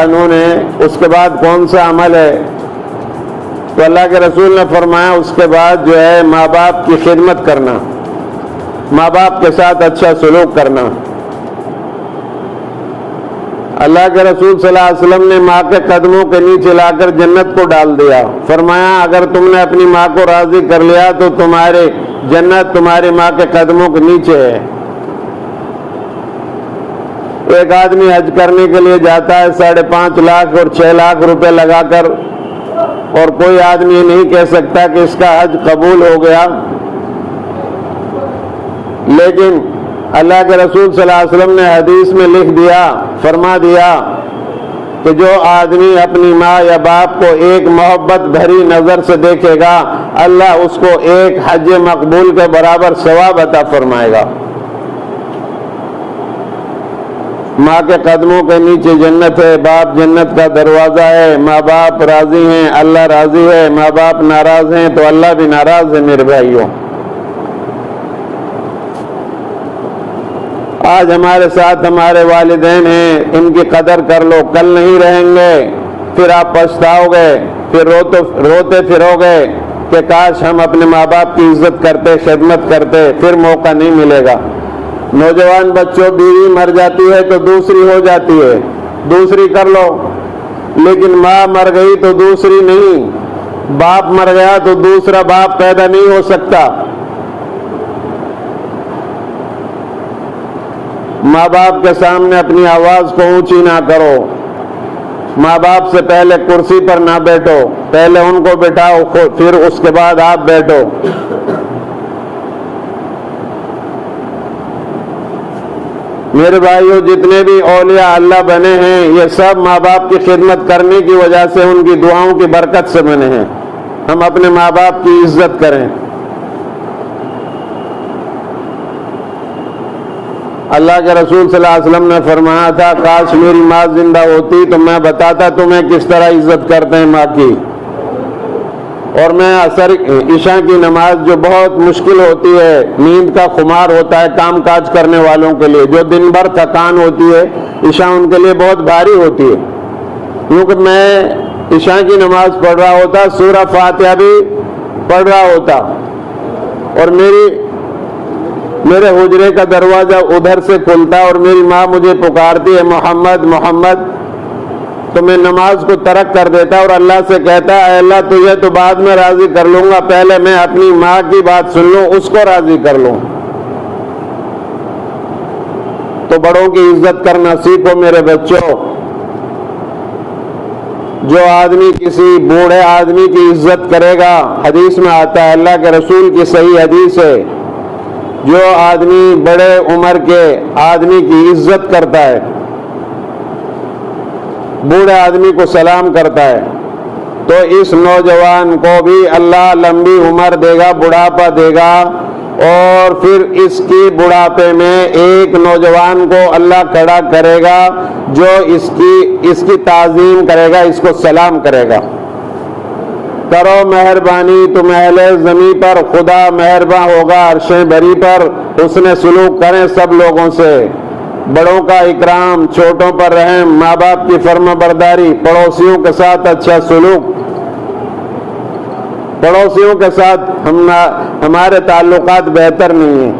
انہوں نے اس کے بعد کون سا عمل ہے؟ تو اللہ کے رسول نے فرمایا اس کے بعد جو ہے ماں باپ کی خدمت کرنا، ماں باپ کے ساتھ اچھا سلوک کرنا۔ اللہ کے رسول صلی اللہ علیہ وسلم نے ماں کے قدموں کے نیچے لا کر جنت کو ڈال دیا۔ فرمایا اگر تم نے اپنی ماں کو راضی کر لیا تو تمہارے جنت تمہاری ماں کے قدموں کے نیچے ہے۔ ایک آدمی حج کرنے کے لیے جاتا ہے 5.5 لاکھ اور 6 لاکھ روپے لگا کر، اور کوئی آدمی نہیں کہہ سکتا کہ اس کا حج قبول ہو گیا، لیکن اللہ کے رسول صلی اللہ علیہ وسلم نے حدیث میں لکھ دیا، فرما دیا کہ جو آدمی اپنی ماں یا باپ کو ایک محبت بھری نظر سے دیکھے گا، اللہ اس کو ایک حج مقبول کے برابر ثواب عطا فرمائے گا۔ ماں کے قدموں کے نیچے جنت ہے، باپ جنت کا دروازہ ہے۔ ماں باپ راضی ہیں، اللہ راضی ہے۔ ماں باپ ناراض ہیں تو اللہ بھی ناراض ہے۔ میرے بھائیوں، آج ہمارے ساتھ ہمارے والدین ہیں، ان کی قدر کر لو، کل نہیں رہیں گے، پھر آپ پچھتاؤ گے، پھر روتے پھرو گے کہ کاش ہم اپنے ماں باپ کی عزت کرتے، خدمت کرتے، پھر موقع نہیں ملے گا۔ نوجوان بچوں، بیوی مر جاتی ہے تو دوسری ہو جاتی ہے، دوسری کر لو، لیکن ماں مر گئی تو دوسری نہیں، باپ مر گیا تو دوسرا باپ پیدا نہیں ہو سکتا۔ ماں باپ کے سامنے اپنی آواز کو اونچی نہ کرو، ماں باپ سے پہلے کرسی پر نہ بیٹھو، پہلے ان کو بٹھاؤ، پھر اس کے بعد آپ بیٹھو۔ میرے بھائیوں، جتنے بھی اولیاء اللہ بنے ہیں یہ سب ماں باپ کی خدمت کرنے کی وجہ سے، ان کی دعاؤں کی برکت سے بنے ہیں۔ ہم اپنے ماں باپ کی عزت کریں۔ اللہ کے رسول صلی اللہ علیہ وسلم نے فرمایا تھا کاش میری ماں زندہ ہوتی تو میں بتاتا تمہیں کس طرح عزت کرتے ہیں ماں کی۔ اور میں عصر عشاء کی نماز جو بہت مشکل ہوتی ہے، نیند کا خمار ہوتا ہے کام کاج کرنے والوں کے لیے، جو دن بھر تھکان ہوتی ہے، عشاء ان کے لیے بہت بھاری ہوتی ہے، کیونکہ میں عشاء کی نماز پڑھ رہا ہوتا، سورہ فاتحہ بھی پڑھ رہا ہوتا، اور میرے حجرے کا دروازہ ادھر سے کھلتا اور میری ماں مجھے پکارتی ہے محمد محمد، تو میں نماز کو ترک کر دیتا اور اللہ سے کہتا اے اللہ تجھے تو بعد میں راضی کر لوں گا، پہلے میں اپنی ماں کی بات سن لوں، اس کو راضی کر لوں۔ تو بڑوں کی عزت کرنا سیکھو میرے بچوں۔ جو آدمی کسی بوڑھے آدمی کی عزت کرے گا، حدیث میں آتا ہے، اللہ کے رسول کی صحیح حدیث ہے، جو آدمی بڑے عمر کے آدمی کی عزت کرتا ہے، بوڑھے آدمی کو سلام کرتا ہے، تو اس نوجوان کو بھی اللہ لمبی عمر دے گا، بڑھاپا دے گا، اور پھر اس کی بڑھاپے میں ایک نوجوان کو اللہ کھڑا کرے گا جو اس کی تعظیم کرے گا، اس کو سلام کرے گا۔ کرو مہربانی تم اہل زمین پر، خدا مہرباں ہوگا عرش بری پر۔ حسن سلوک کریں سب لوگوں سے، بڑوں کا اکرام، چھوٹوں پر رحم، ماں باپ کی فرما برداری، پڑوسیوں کے ساتھ اچھا سلوک۔ پڑوسیوں کے ساتھ ہمارے تعلقات بہتر نہیں ہیں،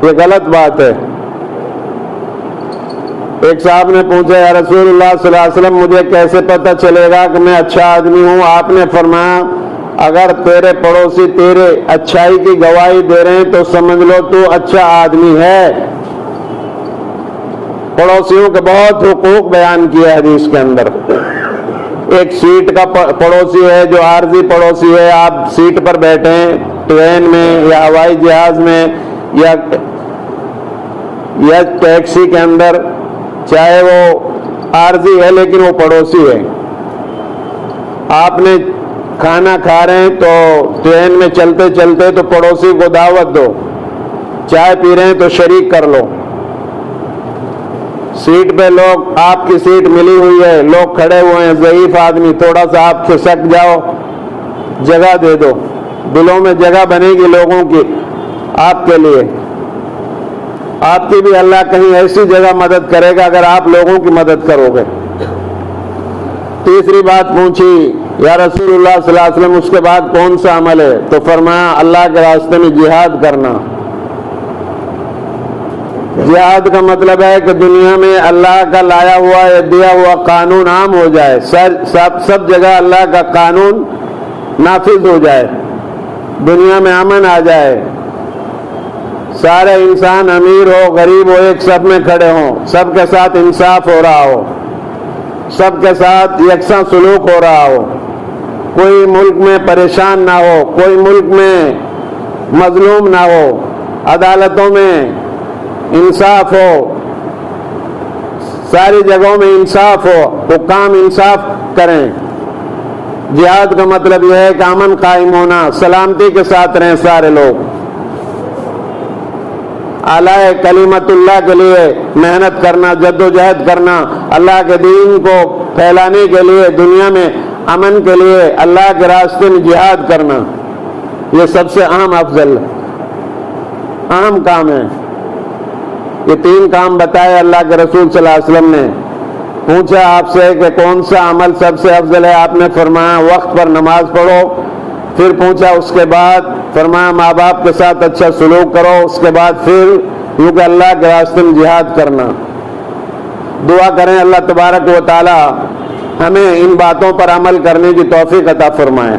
یہ غلط بات ہے۔ ایک صاحب نے پوچھا یا رسول اللہ صلی اللہ علیہ وسلم مجھے کیسے پتہ چلے گا کہ میں اچھا آدمی ہوں؟ آپ نے فرمایا اگر تیرے پڑوسی تیرے اچھائی کی گواہی دے رہے ہیں تو سمجھ لو تو اچھا آدمی ہے۔ پڑوسیوں کے بہت حقوق بیان کیے حدیث کے اندر۔ ایک سیٹ کا پڑوسی ہے جو عارضی پڑوسی ہے، آپ سیٹ پر بیٹھے ہیں ٹرین میں یا ہوائی جہاز میں یا ٹیکسی کے اندر، چاہے وہ عارضی ہے لیکن وہ پڑوسی ہے۔ آپ نے کھانا کھا رہے ہیں تو ٹرین میں چلتے چلتے تو پڑوسی کو دعوت دو، چائے پی رہے ہیں تو شریک کر لو۔ سیٹ پہ لوگ، آپ کی سیٹ ملی ہوئی ہے، لوگ کھڑے ہوئے ہیں، ضعیف آدمی، تھوڑا سا آپ کھسک جاؤ، جگہ دے دو، دلوں میں جگہ بنے گی لوگوں کی آپ کے لیے۔ آپ کی بھی اللہ کہیں ایسی جگہ مدد کرے گا اگر آپ لوگوں کی مدد کرو گے۔ تیسری بات پوچھی یا رسول اللہ صلی اللہ علیہ وسلم اس کے بعد کون سا عمل ہے؟ تو فرمایا اللہ کے راستے میں جہاد کرنا۔ جہاد کا مطلب ہے کہ دنیا میں اللہ کا لایا ہوا یا دیا ہوا قانون عام ہو جائے، سب جگہ اللہ کا قانون نافذ ہو جائے، دنیا میں امن آ جائے، سارے انسان امیر ہو غریب ہو ایک صف میں کھڑے ہوں، سب کے ساتھ انصاف ہو رہا ہو، سب کے ساتھ یکساں سلوک ہو رہا ہو، کوئی ملک میں پریشان نہ ہو، کوئی ملک میں مظلوم نہ ہو، عدالتوں میں انصاف ہو، ساری جگہوں میں انصاف ہو، حکام انصاف کریں۔ جہاد کا مطلب یہ ہے کہ امن قائم ہونا، سلامتی کے ساتھ رہیں سارے لوگ، اعلی کلمت اللہ کے لیے محنت کرنا، جد و جہد کرنا، اللہ کے دین کو پھیلانے کے لیے، دنیا میں امن کے لیے اللہ کے راستے میں جہاد کرنا، یہ سب سے اہم افضل اہم کام ہے۔ یہ 3 کام بتائے اللہ کے رسول صلی اللہ علیہ وسلم نے۔ پوچھا آپ سے کہ کون سا عمل سب سے افضل ہے؟ آپ نے فرمایا وقت پر نماز پڑھو۔ پھر پوچھا اس کے بعد، فرمایا ماں باپ کے ساتھ اچھا سلوک کرو۔ اس کے بعد پھر کیونکہ اللہ کے راستے میں جہاد کرنا۔ دعا کریں اللہ تبارک و تعالی ہمیں ان باتوں پر عمل کرنے کی توفیق عطا فرمائے۔